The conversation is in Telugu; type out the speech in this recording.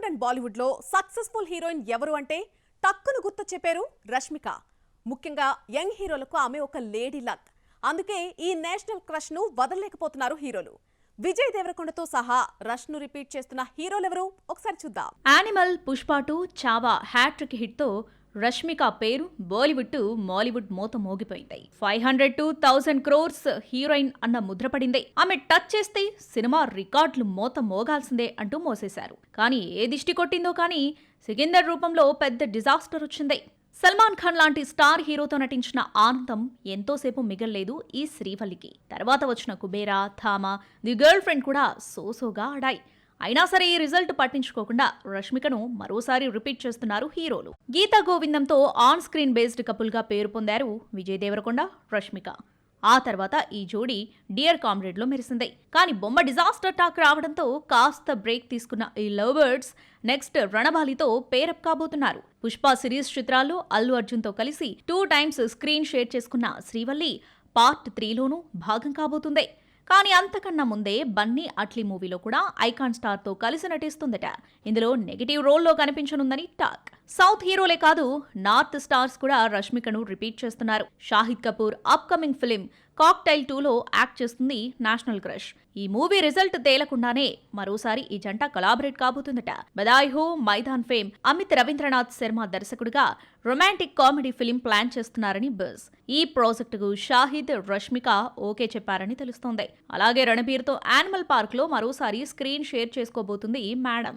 టాలీవుడ్ అండ్ బాలీవుడ్ లో సక్సెస్ఫుల్ హీరోయిన్ ఎవరు అంటే టక్కును గుర్తు చెప్పారు రష్మిక. ముఖ్యంగా యంగ్ హీరోలకు ఆమె ఒక లేడీ లక్. అందుకే ఈ నేషనల్ క్రష్ ను వదలలేకపోతున్నారు హీరోలు. విజయ్ దేవరకొండతో సహా రష్ ను రిపీట్ చేస్తున్న హీరోలెవరు ఒకసారి చూద్దాం. Animal, Pushpa 2, Chhaava hat trick hit తో రష్మిక పేరు బాలీవుడ్ టు మాలీవుడ్ మోత మోగిపోయింది. 500 to 1000 crores హీరోయిన్ అన్న ముద్రపడింది. ఆమె టచ్ చేస్తే సినిమా రికార్డులు మోత మోగాల్సిందే అంటూ మోసేశారు. కానీ ఏ దిష్టి కొట్టిందో కానీ సికిందర్ రూపంలో పెద్ద డిజాస్టర్ వచ్చింది. సల్మాన్ ఖాన్ లాంటి స్టార్ హీరోతో నటించిన ఆనందం ఎంతోసేపు మిగల్లేదు ఈ శ్రీవల్లికి. తర్వాత వచ్చిన Kubera, Thama, the girl friend కూడా సోసోగా ఆడాయి. అయినా సరే ఈ రిజల్ట్ పట్టించుకోకుండా రష్మికను మరోసారి రిపీట్ చేస్తున్నారు హీరోలు. గీతా గోవిందంతో ఆన్ స్క్రీన్ బేస్డ్ కపుల్ గా పేరు పొందారు విజయ్ దేవరకొండ, రష్మిక. ఆ తర్వాత ఈ జోడీ డియర్ కామ్రేడ్ లో మెరిసింది. కానీ బొమ్మ డిజాస్టర్ టాక్ రావడంతో కాస్త బ్రేక్ తీసుకున్న ఈ లవ్ బర్డ్స్ నెక్స్ట్ రణబాలితో పేరప్ కాబోతున్నారు. పుష్ప సిరీస్ చిత్రాల్లో అల్లు అర్జున్ తో కలిసి 2 times స్క్రీన్ షేర్ చేసుకున్న శ్రీవల్లి పార్ట్ 3లోనూ భాగం కాబోతుంది. కానీ అంతకన్నా ముందే బన్నీ అట్లీ మూవీలో కూడా ఐకాన్ స్టార్ తో కలిసి నటిస్తుందట. ఇందులో నెగటివ్ రోల్లో కనిపించనుందని టాక్. సౌత్ హీరోలే కాదు, నార్త్ స్టార్స్ కూడా రష్మికను రిపీట్ చేస్తున్నారు. Shahid Kapoor upcoming film cocktail 2లో యాక్ట్ చేస్తుంది నేషనల్ క్రష్. ఈ మూవీ రిజల్ట్ తేలకుండానే మరోసారి ఈ జంట కొలాబరేట్ కాబోతుందట. బదాయి హో మైదాన్ ఫేమ్ అమిత్ రవీంద్రనాథ్ శర్మ దర్శకుడిగా రొమాంటిక్ కామెడీ ఫిలిం ప్లాన్ చేస్తున్నారని బజ్. ఈ ప్రాజెక్టుకు షాహిద్, రష్మిక ఓకే చెప్పారని తెలుస్తోంది. అలాగే రణబీర్తో యానిమల్ పార్క్ లో మరోసారి స్క్రీన్ షేర్ చేసుకోబోతుంది మేడం.